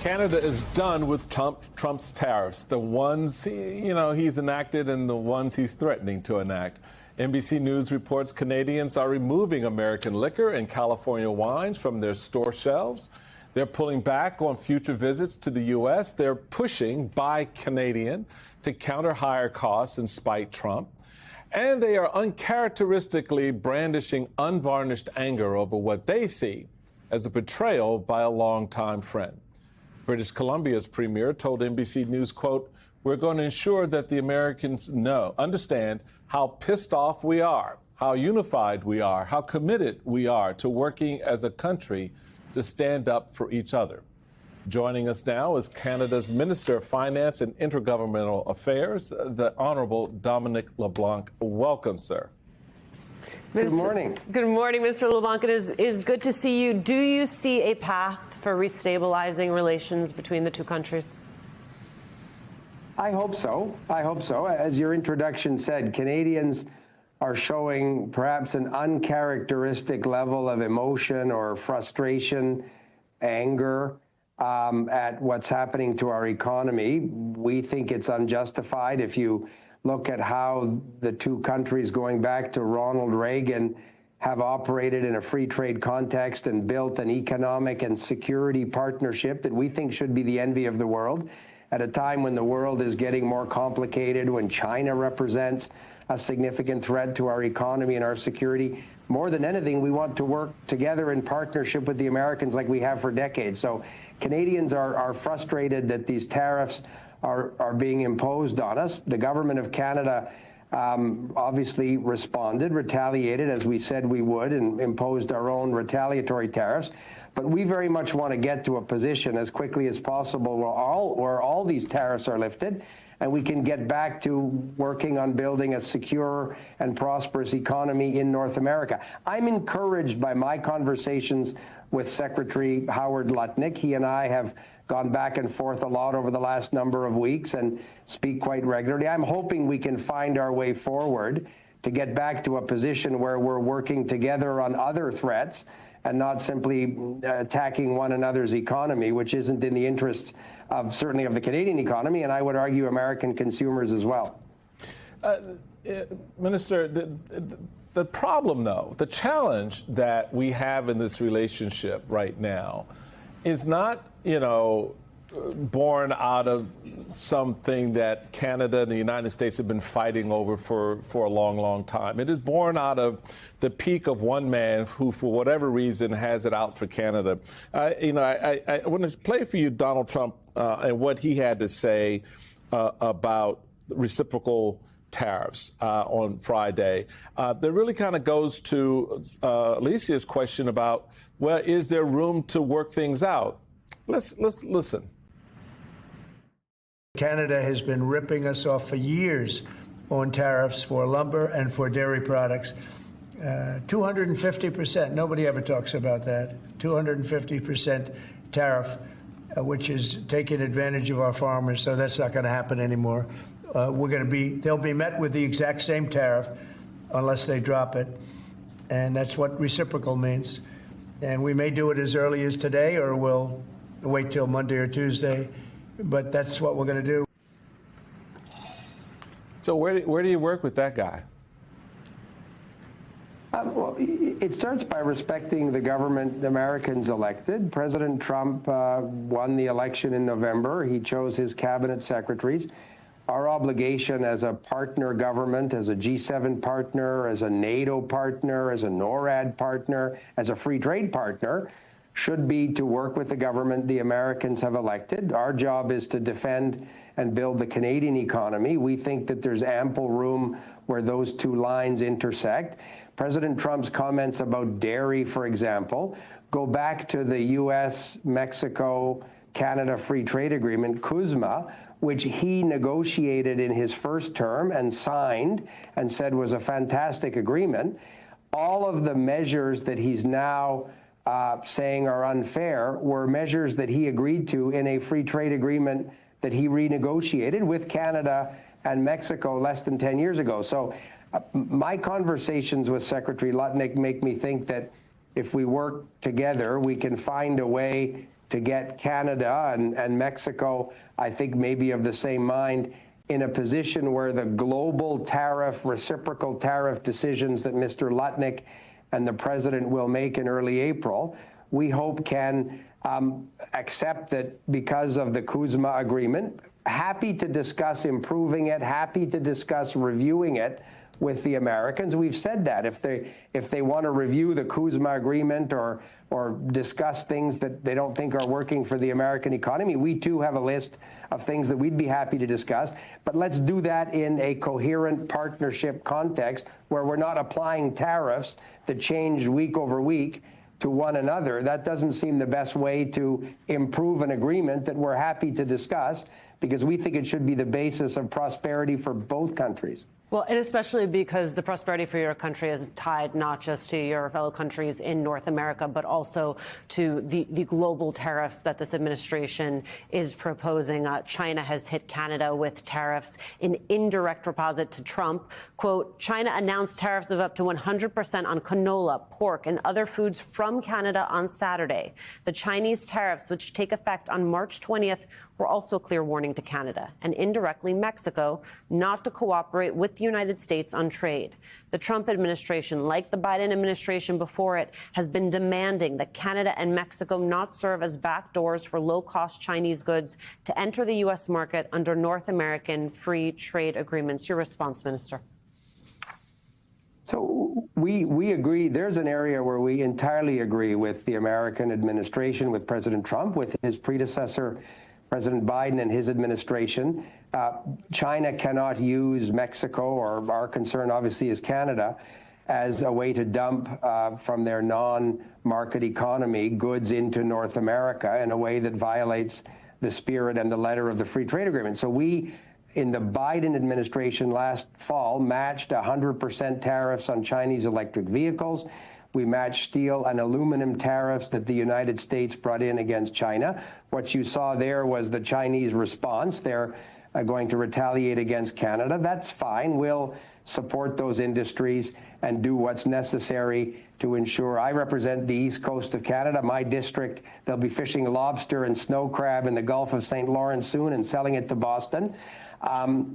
Canada is done with Trump's tariffs, the ones he's enacted and the ones he's threatening to enact. NBC News reports Canadians are removing American liquor and California wines from their store shelves. They're pulling back on future visits to the U.S. They're pushing Buy Canadian to counter higher costs and spite Trump. And they are uncharacteristically brandishing unvarnished anger over what they see as a betrayal by a longtime friend. British Columbia's premier told NBC News, quote, "We're going to ensure that the Americans understand how pissed off we are, how unified we are, how committed we are to working as a country to stand up for each other." Joining us now is Canada's Minister of Finance and Intergovernmental Affairs, the Honourable Dominic LeBlanc. Welcome, sir. Good morning. Good morning, Mr. LeBlanc. It is good to see you. Do you see a path for restabilizing relations between the two countries? I hope so. I hope so. As your introduction said, Canadians are showing perhaps an uncharacteristic level of emotion or frustration, anger at what's happening to our economy. We think it's unjustified. If you look at how the two countries going back to Ronald Reagan have operated in a free trade context and built an economic and security partnership that we think should be the envy of the world at a time when the world is getting more complicated, when China represents a significant threat to our economy and our security. More than anything, we want to work together in partnership with the Americans like we have for decades. So Canadians are frustrated that these tariffs are being imposed on us. The government of Canada obviously responded, retaliated, as we said we would, and imposed our own retaliatory tariffs. But we very much want to get to a position as quickly as possible where all these tariffs are lifted and we can get back to working on building a secure and prosperous economy in North America. I'm encouraged by my conversations with Secretary Howard Lutnick. He and I have gone back and forth a lot over the last number of weeks and speak quite regularly. I'm hoping we can find our way forward to get back to a position where we're working together on other threats and not simply attacking one another's economy, which isn't in the interests of certainly of the Canadian economy, and I would argue American consumers as well. Minister, the problem, though, the challenge that we have in this relationship right now is not, born out of something that Canada and the United States have been fighting over for a long, long time. It is born out of the peak of one man who, for whatever reason, has it out for Canada. I want to play for you Donald Trump and what he had to say about reciprocal tariffs on Friday. That really kind of goes to Alicia's question about, well, is there room to work things out? Let's listen. Canada has been ripping us off for years on tariffs for lumber and for dairy products. 250%. Nobody ever talks about that. 250% tariff, which is taking advantage of our farmers. So that's not going to happen anymore. They'll be met with the exact same tariff unless they drop it. And that's what reciprocal means. And we may do it as early as today, or we'll wait till Monday or Tuesday. But that's what we're going to do. So where do you work with that guy? Well, it starts by respecting the government the Americans elected. President Trump won the election in November. He chose his cabinet secretaries. Our obligation as a partner government, as a G7 partner, as a NATO partner, as a NORAD partner, as a free trade partner, should be to work with the government the Americans have elected. Our job is to defend and build the Canadian economy. We think that there's ample room where those two lines intersect. President Trump's comments about dairy, for example, go back to the U.S., Mexico, Canada Free Trade Agreement, CUSMA, which he negotiated in his first term and signed and said was a fantastic agreement. All of the measures that he's now saying are unfair were measures that he agreed to in a free trade agreement that he renegotiated with Canada and Mexico less than 10 years ago. So my conversations with Secretary Lutnick make me think that if we work together, we can find a way to get Canada and Mexico, I think, maybe of the same mind, in a position where the global tariff, reciprocal tariff decisions that Mr. Lutnick and the president will make in early April, we hope can accept that because of the CUSMA agreement, happy to discuss improving it, happy to discuss reviewing it with the Americans. We've said that if they want to review the CUSMA agreement or discuss things that they don't think are working for the American economy, we too have a list of things that we'd be happy to discuss. But let's do that in a coherent partnership context where we're not applying tariffs that change week over week to one another. That doesn't seem the best way to improve an agreement that we're happy to discuss, because we think it should be the basis of prosperity for both countries. Well, and especially because the prosperity for your country is tied not just to your fellow countries in North America, but also to the global tariffs that this administration is proposing. China has hit Canada with tariffs in indirect reposit to Trump. Quote, China announced tariffs of up to 100% on canola, pork, and other foods from Canada on Saturday. The Chinese tariffs, which take effect on March 20th, were also a clear warning to Canada and indirectly Mexico not to cooperate with the United States on trade. The Trump administration, like the Biden administration before it, has been demanding that Canada and Mexico not serve as backdoors for low-cost Chinese goods to enter the U.S. market under North American free trade agreements. Your response, Minister? So we agree. There's an area where we entirely agree with the American administration, with President Trump, with his predecessor, President Biden, and his administration. China cannot use Mexico, or our concern obviously is Canada, as a way to dump from their non-market economy goods into North America in a way that violates the spirit and the letter of the free trade agreement. So we, in the Biden administration last fall, matched 100% tariffs on Chinese electric vehicles. We matched steel and aluminum tariffs that the United States brought in against China. What you saw there was the Chinese response. They're going to retaliate against Canada. That's fine. We'll support those industries and do what's necessary to ensure. I represent the east coast of Canada. My district, they'll be fishing lobster and snow crab in the Gulf of St. Lawrence soon and selling it to Boston.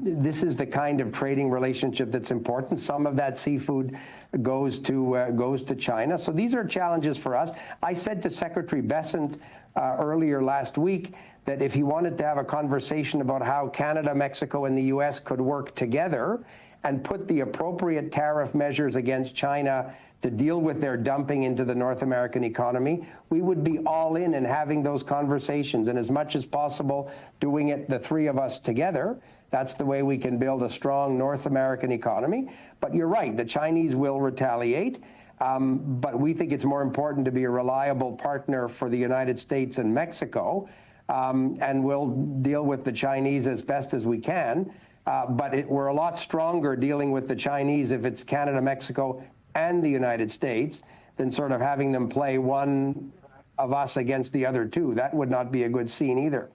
This is the kind of trading relationship that's important. Some of that seafood goes to China. So these are challenges for us. I said to Secretary Bessent earlier last week that if he wanted to have a conversation about how Canada, Mexico, and the U.S. could work together and put the appropriate tariff measures against China to deal with their dumping into the North American economy, we would be all in having those conversations, and as much as possible doing it, the three of us together. That's the way we can build a strong North American economy. But you're right, the Chinese will retaliate. But we think it's more important to be a reliable partner for the United States and Mexico, and we'll deal with the Chinese as best as we can. But we're a lot stronger dealing with the Chinese if it's Canada, Mexico, and the United States than sort of having them play one of us against the other two. That would not be a good scene either.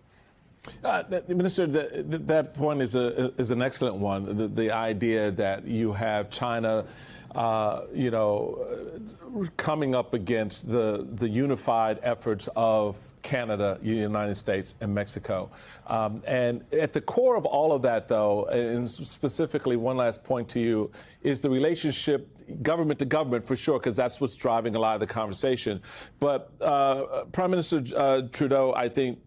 Minister, that point is an excellent one. The idea that you have China, coming up against the unified efforts of Canada, the United States, and Mexico. And at the core of all of that, though, and specifically one last point to you, is the relationship government to government, for sure, because that's what's driving a lot of the conversation. But Prime Minister Trudeau, I think,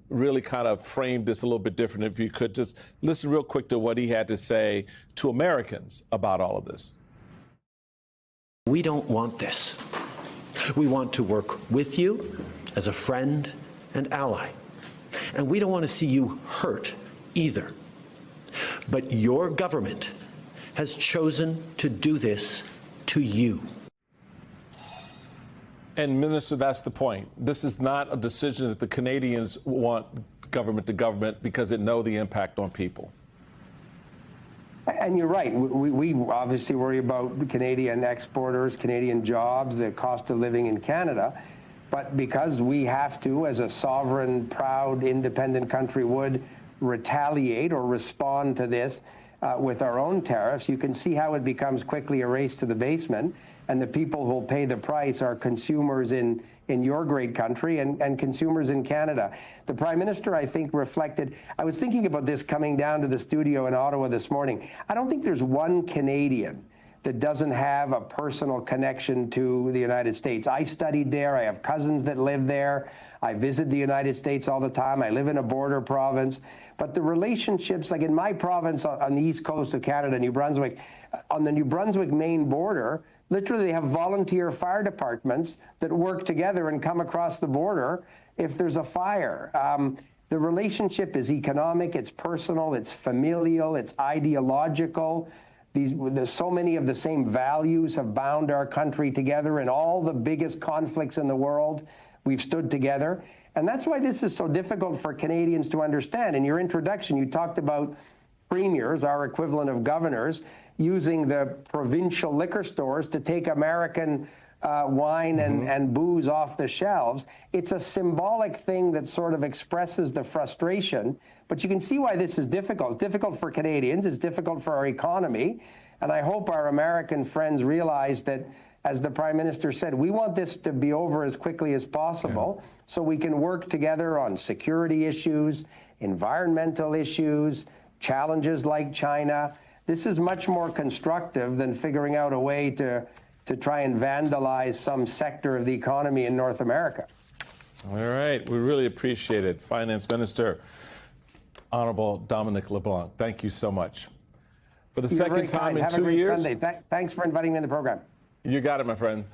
really kind of framed this a little bit different. If you could just listen real quick to what he had to say to Americans about all of this. We don't want this. We want to work with you as a friend and ally. And we don't want to see you hurt either. But your government has chosen to do this to you. And Minister, that's the point. This is not a decision that the Canadians want government to government because they know the impact on people. And you're right. We obviously worry about Canadian exporters, Canadian jobs, the cost of living in Canada. But because we have to, as a sovereign, proud, independent country would, retaliate or respond to this with our own tariffs, you can see how it becomes quickly a race to the basement. And the people who will pay the price are consumers in in your great country and consumers in Canada. The Prime Minister, I think, reflected, I was thinking about this coming down to the studio in Ottawa this morning. I don't think there's one Canadian that doesn't have a personal connection to the United States. I studied there. I have cousins that live there. I visit the United States all the time. I live in a border province. But the relationships, like in my province on the east coast of Canada, New Brunswick, on the New Brunswick Maine border, literally they have volunteer fire departments that work together and come across the border if there's a fire. The relationship is economic, it's personal, it's familial, it's ideological. There's so many of the same values have bound our country together. In all the biggest conflicts in the world, we've stood together. And that's why this is so difficult for Canadians to understand. In your introduction, you talked about premiers, our equivalent of governors, using the provincial liquor stores to take American wine and booze off the shelves. It's a symbolic thing that sort of expresses the frustration, but you can see why this is difficult. It's difficult for Canadians, it's difficult for our economy, and I hope our American friends realize that, as the Prime Minister said, we want this to be over as quickly as possible so we can work together on security issues, environmental issues, challenges like China. This is much more constructive than figuring out a way to try and vandalize some sector of the economy in North America. All right. We really appreciate it. Finance Minister, Honorable Dominic LeBlanc, thank you so much. For the second time in 2 years. Have a great Sunday. Thanks for inviting me on the program. You got it, my friend.